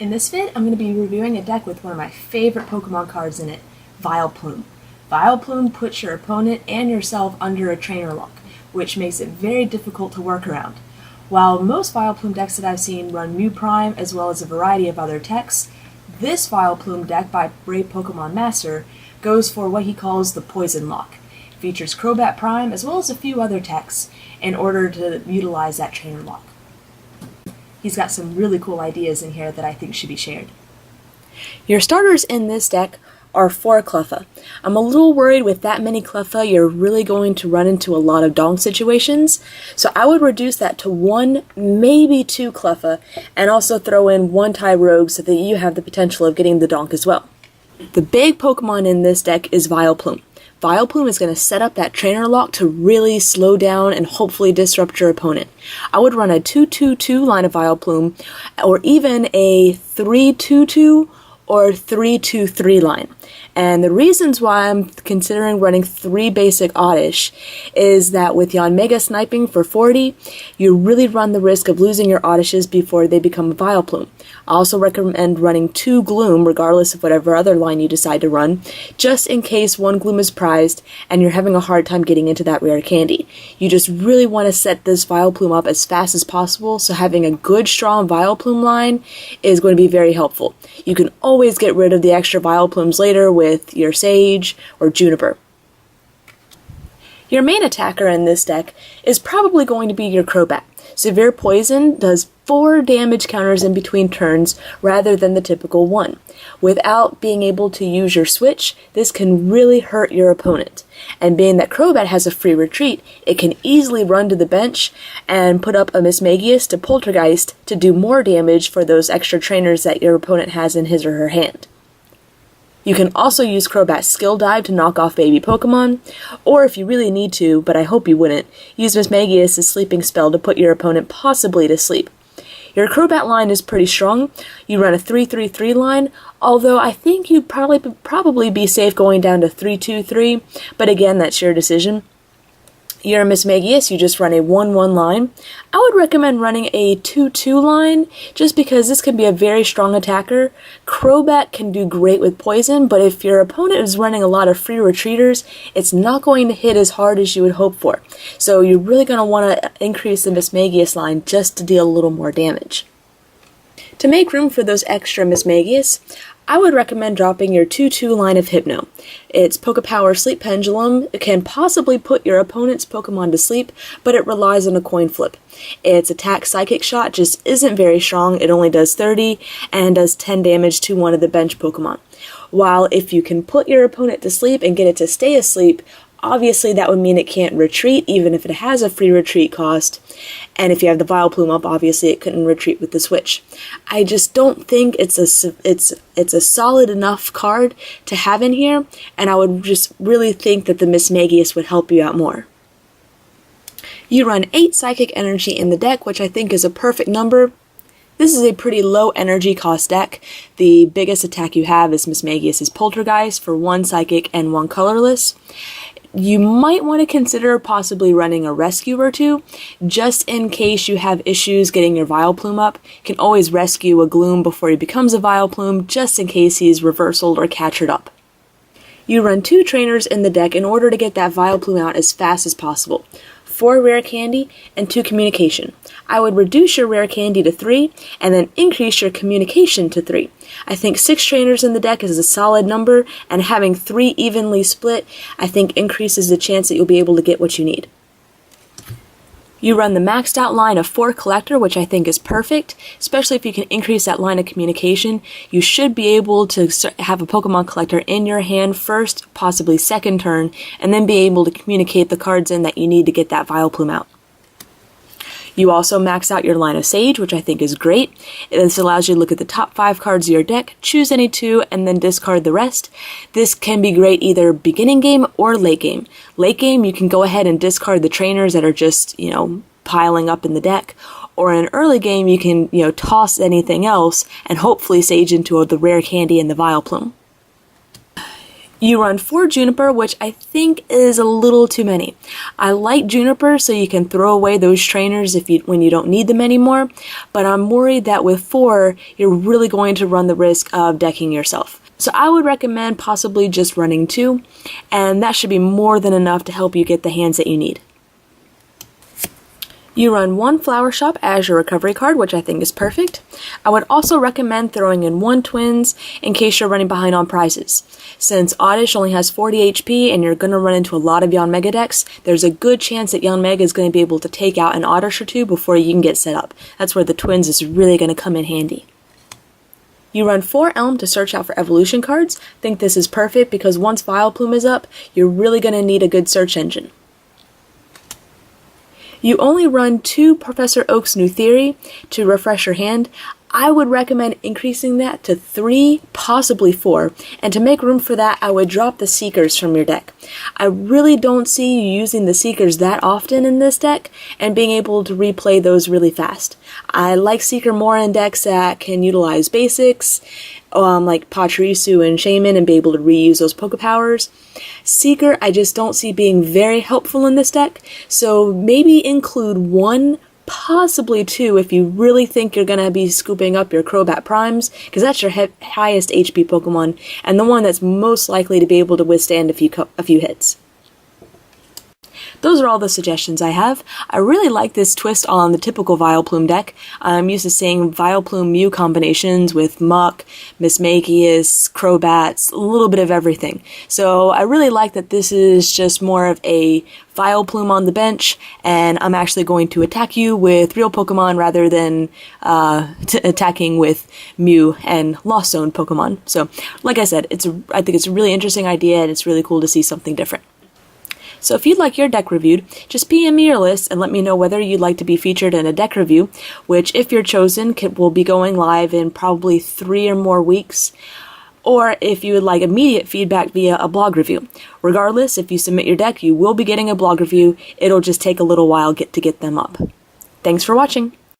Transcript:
In this vid, I'm going to be reviewing a deck with one of my favorite Pokemon cards in it, Vileplume. Vileplume puts your opponent and yourself under a trainer lock, which makes it very difficult to work around. While most Vileplume decks that I've seen run Mew Prime as well as a variety of other techs, this Vileplume deck by Raypokemonmaster goes for what he calls the Poison Lock. It features Crobat Prime as well as a few other techs in order to utilize that trainer lock. He's got some really cool ideas in here that I think should be shared. Your starters in this deck are 4 Cleffa. I'm a little worried with that many Cleffa you're really going to run into a lot of donk situations, so I would reduce that to 1, maybe 2 Cleffa, and also throw in 1 Tyrogue so that you have the potential of getting the donk as well. The big Pokemon in this deck is Vileplume. Vileplume is going to set up that trainer lock to really slow down and hopefully disrupt your opponent. I would run a 2-2-2 line of Vileplume, or even a 3-2-2 or 3-2-3 line. And the reasons why I'm considering running 3 basic Oddish is that with Yanmega sniping for 40, you really run the risk of losing your Oddishes before they become a Vileplume. I also recommend running 2 Gloom, regardless of whatever other line you decide to run, just in case 1 Gloom is prized and you're having a hard time getting into that rare candy. You just really want to set this Vileplume up as fast as possible, so having a good, strong Vileplume line is going to be very helpful. You can always get rid of the extra Vileplumes later with your Sage or Juniper. Your main attacker in this deck is probably going to be your Crobat. Severe Poison does 4 damage counters in between turns rather than the typical 1. Without being able to use your switch, this can really hurt your opponent. And being that Crobat has a free retreat, it can easily run to the bench and put up a Mismagius to Poltergeist to do more damage for those extra trainers that your opponent has in his or her hand. You can also use Crobat's Skill Dive to knock off baby Pokemon, or if you really need to, but I hope you wouldn't, use Mismagius' sleeping spell to put your opponent possibly to sleep. Your Crobat line is pretty strong. You run a 3-3-3 line, although I think you'd probably be safe going down to 3-2-3, but again, that's your decision. Your Mismagius, you just run a 1-1 line. I would recommend running a 2-2 line, just because this can be a very strong attacker. Crobat can do great with poison, but if your opponent is running a lot of free retreaters, it's not going to hit as hard as you would hope for. So you're really going to want to increase the Mismagius line just to deal a little more damage. To make room for those extra Mismagius, I would recommend dropping your 2-2 line of Hypno. Its Pokepower Sleep Pendulum can possibly put your opponent's Pokemon to sleep, but it relies on a coin flip. Its attack Psychic Shot just isn't very strong. It only does 30 and does 10 damage to one of the bench Pokemon. While if you can put your opponent to sleep and get it to stay asleep, obviously that would mean it can't retreat even if it has a free retreat cost, and if you have the Vileplume up, obviously it couldn't retreat with the switch. I just don't think it's a solid enough card to have in here, and I would just really think that the Mismagius would help you out more. You run 8 Psychic Energy in the deck, which I think is a perfect number. This is a pretty low energy cost deck. The biggest attack you have is Mismagius' Poltergeist for 1 Psychic and 1 Colorless. You might want to consider possibly running a rescue or 2, just in case you have issues getting your Vileplume up. You can always rescue a Gloom before he becomes a Vileplume, just in case he's reversaled or captured up. You run 2 trainers in the deck in order to get that Vileplume out as fast as possible. 4 Rare Candy and 2 Communication. I would reduce your Rare Candy to 3, and then increase your Communication to 3. I think 6 trainers in the deck is a solid number, and having 3 evenly split, I think increases the chance that you'll be able to get what you need. You run the maxed out line of 4 Collector, which I think is perfect, especially if you can increase that line of communication. You should be able to have a Pokemon Collector in your hand first, possibly second turn, and then be able to communicate the cards in that you need to get that Vileplume out. You also max out your line of Sage, which I think is great. This allows you to look at the top 5 cards of your deck, choose any 2, and then discard the rest. This can be great either beginning game or late game. Late game, you can go ahead and discard the trainers that are just, piling up in the deck. Or in early game, you can, toss anything else and hopefully Sage into the Rare Candy and the Vileplume. You run 4 Juniper, which I think is a little too many. I like Juniper so you can throw away those trainers when you don't need them anymore, but I'm worried that with 4, you're really going to run the risk of decking yourself. So I would recommend possibly just running 2, and that should be more than enough to help you get the hands that you need. You run 1 Flower Shop as your recovery card, which I think is perfect. I would also recommend throwing in 1 Twins in case you're running behind on prizes. Since Oddish only has 40 HP and you're going to run into a lot of Yanmega decks, there's a good chance that Yanmega is going to be able to take out an Oddish or 2 before you can get set up. That's where the Twins is really going to come in handy. You run 4 Elm to search out for evolution cards. I think this is perfect because once Vileplume is up, you're really going to need a good search engine. You only run 2 Professor Oak's New Theory to refresh your hand. I would recommend increasing that to 3, possibly 4, and to make room for that, I would drop the Seekers from your deck. I really don't see you using the Seekers that often in this deck, and being able to replay those really fast. I like Seeker more in decks that can utilize basics, like Pachirisu and Shaman, and be able to reuse those Poke Powers. Seeker, I just don't see being very helpful in this deck, so maybe include 1, possibly 2 if you really think you're going to be scooping up your Crobat Primes, because that's your highest HP Pokemon, and the one that's most likely to be able to withstand a few hits. Those are all the suggestions I have. I really like this twist on the typical Vileplume deck. I'm used to seeing Vileplume Mew combinations with Muck, Mismagius, Crobats, a little bit of everything. So I really like that this is just more of a Vileplume on the bench, and I'm actually going to attack you with real Pokemon rather than attacking with Mew and Lost Zone Pokemon. So, like I said, I think it's a really interesting idea, and it's really cool to see something different. So if you'd like your deck reviewed, just PM me your list and let me know whether you'd like to be featured in a deck review, which, if you're chosen, will be going live in probably 3 or more weeks, or if you would like immediate feedback via a blog review. Regardless, if you submit your deck, you will be getting a blog review. It'll just take a little while to get them up. Thanks for watching!